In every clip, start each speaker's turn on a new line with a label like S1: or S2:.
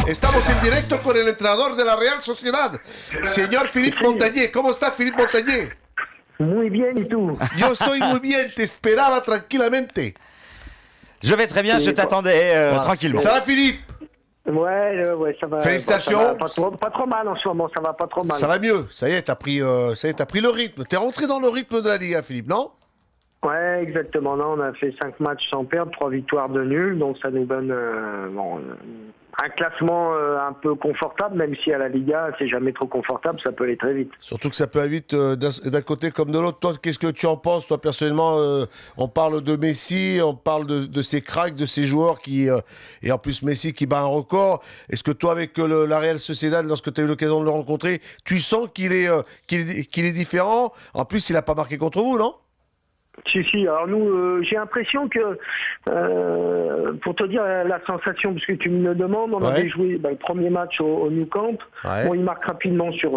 S1: Estamos en directo con el entrenador de la Real Sociedad, señor Philippe Montagnier. ¿Cómo está Philippe Montagnier?
S2: Muy bien, ¿y tú?
S1: Yo estoy muy bien, te esperaba tranquilamente.
S3: Je vais très bien, je t'attendais tranquillement.
S1: Ça va Philippe?
S2: Ouais, ça va.
S1: Félicitations.
S2: Ça va pas trop mal en ce moment, ça va pas trop mal.
S1: Ça va mieux, ça y est, t'as pris le rythme. T'es rentré dans le rythme de la Liga, Philippe, non?
S2: Ouais, exactement. Là, on a fait 5 matchs sans perdre, 3 victoires de nul, donc ça nous donne un classement un peu confortable, même si à la Liga, c'est jamais trop confortable, ça peut aller très vite.
S1: Surtout que ça peut aller vite d'un côté comme de l'autre. Toi, qu'est-ce que tu en penses, toi, personnellement? On parle de Messi, on parle de ces cracks, de ces joueurs qui... et en plus, Messi qui bat un record. Est-ce que toi, avec la Real Sociedad, lorsque tu as eu l'occasion de le rencontrer, tu sens qu'il est différent? En plus, il n'a pas marqué contre vous, non?
S2: Si, alors nous, j'ai l'impression que, pour te dire la sensation, parce que tu me le demandes, on avait joué le premier match au Nou Camp. Bon, il marque rapidement sur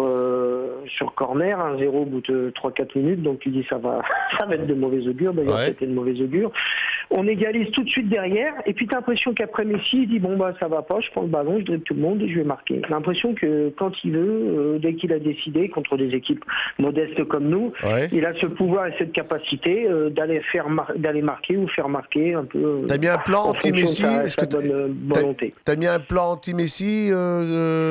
S2: corner, 1-0 au bout de 3-4 minutes, donc tu dis ça va être de mauvais augure, d'ailleurs c'était de mauvais augure. On égalise tout de suite derrière, et puis tu as l'impression qu'après Messi, il dit bon ça va pas, je prends le ballon, je dribble tout le monde et je vais marquer. J'ai l'impression que quand il veut, dès qu'il a décidé, contre des équipes modestes comme nous, il a ce pouvoir et cette capacité d'aller marquer ou faire marquer un peu.
S1: T'as mis un plan anti-Messi?
S2: Est-ce que
S1: t'as mis un plan anti-Messi,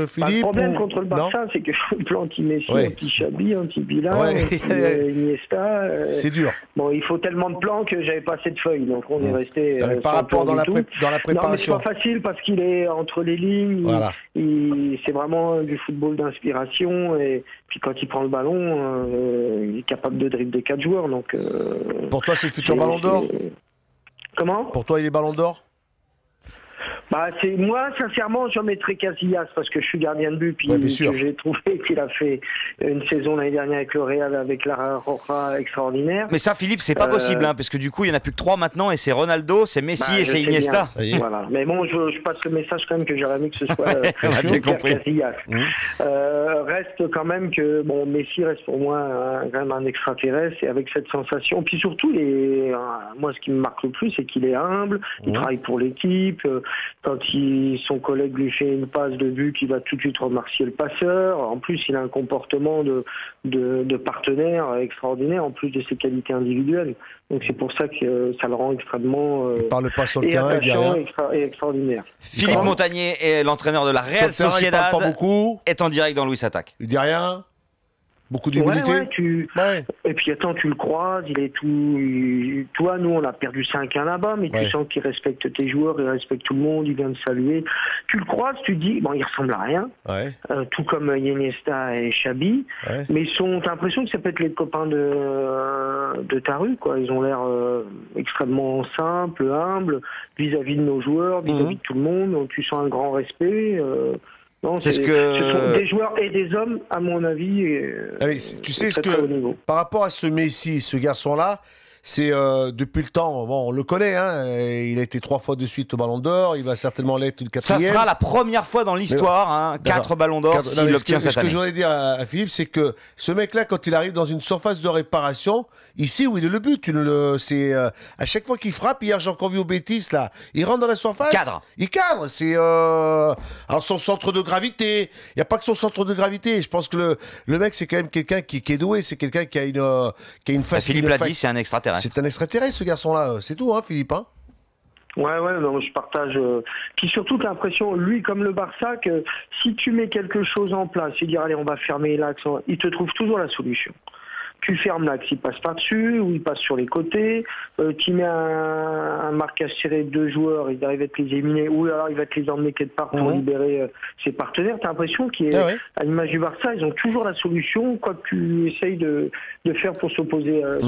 S1: Philippe?
S2: Le problème contre le Barça, c'est que le plan anti-Messi, anti-Xabi, anti-Bilal, anti-Iniesta.
S1: C'est dur.
S2: Bon, il faut tellement de plans que j'avais pas assez de feuilles, donc on est resté.
S1: Par rapport dans la préparation.
S2: Non, mais c'est pas facile parce qu'il est entre les lignes. Voilà. C'est vraiment du football d'inspiration et puis quand il prend le ballon, il est capable de dribbler 4 joueurs. Donc.
S1: Pour toi, c'est le futur Ballon d'Or?
S2: Comment?
S1: Pour toi, il est Ballon d'Or?
S2: Moi, sincèrement, j'en mettrais Casillas parce que je suis gardien de but, puis que j'ai trouvé qu'il a fait une saison l'année dernière avec le Real, avec la Roja extraordinaire.
S3: Mais ça, Philippe, c'est pas possible, parce que du coup, il n'y en a plus que 3 maintenant, et c'est Ronaldo, c'est Messi et c'est Iniesta.
S2: Voilà. Mais bon, je passe le message quand même que j'aurais aimé que ce soit Casillas. Reste quand même que Messi reste pour moi quand même un extraterrestre, et avec cette sensation. Puis surtout, moi, ce qui me marque le plus, c'est qu'il est humble, il travaille pour l'équipe. Quand son collègue lui fait une passe de but, il va tout de suite remercier le passeur. En plus, il a un comportement de partenaire extraordinaire, en plus de ses qualités individuelles. Donc c'est pour ça que ça le rend extrêmement
S1: il parle pas sur le terrain,
S2: et extraordinaire.
S3: Philippe Montagnier est l'entraîneur de la Real Sociedad, est en direct dans Louis Attaque.
S1: Il dit rien? Beaucoup d'humilité.
S2: Et puis attends, tu le croises, il est tout. Toi, nous, on a perdu 5-1 là-bas, mais tu sens qu'il respecte tes joueurs, il respecte tout le monde, il vient de saluer. Tu le croises, tu dis, il ressemble à rien. Tout comme Iniesta et Xabi. Mais t'as l'impression que ça peut être les copains de ta rue, quoi. Ils ont l'air extrêmement simples, humbles, vis-à-vis de nos joueurs, vis-à-vis de tout le monde. Donc, tu sens un grand respect. Non, ce sont des joueurs et des hommes, à mon avis.
S1: Tu sais ce que, par rapport à ce Messi, ce garçon-là, c'est depuis le temps, on le connaît, il a été 3 fois de suite au Ballon d'Or, il va certainement l'être une 4e.
S3: Ça sera la première fois dans l'histoire, 4 Ballons d'Or s'il l'obtient cette année.
S1: Ce que je voudrais dire à Philippe, c'est que ce mec-là, quand il arrive dans une surface de réparation, il sait où il est le but. À chaque fois qu'il frappe, hier j'ai encore vu au Betis, là, il rentre dans la surface. Il cadre. C'est alors son centre de gravité. Il n'y a pas que son centre de gravité. Je pense que le mec, c'est quand même quelqu'un qui est doué. C'est quelqu'un qui a une facilité.
S3: Philippe l'a dit, c'est un extraterrestre.
S1: C'est un extraterrestre, ce garçon-là. C'est tout, Philippe.
S2: Ouais, non, je partage. Puis surtout, tu as l'impression, lui, comme le Barça, que si tu mets quelque chose en place, il dit allez, on va fermer l'axe, il te trouve toujours la solution. Tu fermes l'axe, il passe par-dessus, ou il passe sur les côtés, tu mets un marquage serré de 2 joueurs, il arrive à te les éliminer, ou alors il va te les emmener quelque part pour libérer ses partenaires. Tu as l'impression à l'image du Barça, ils ont toujours la solution, quoi que tu essayes de faire pour s'opposer à eux.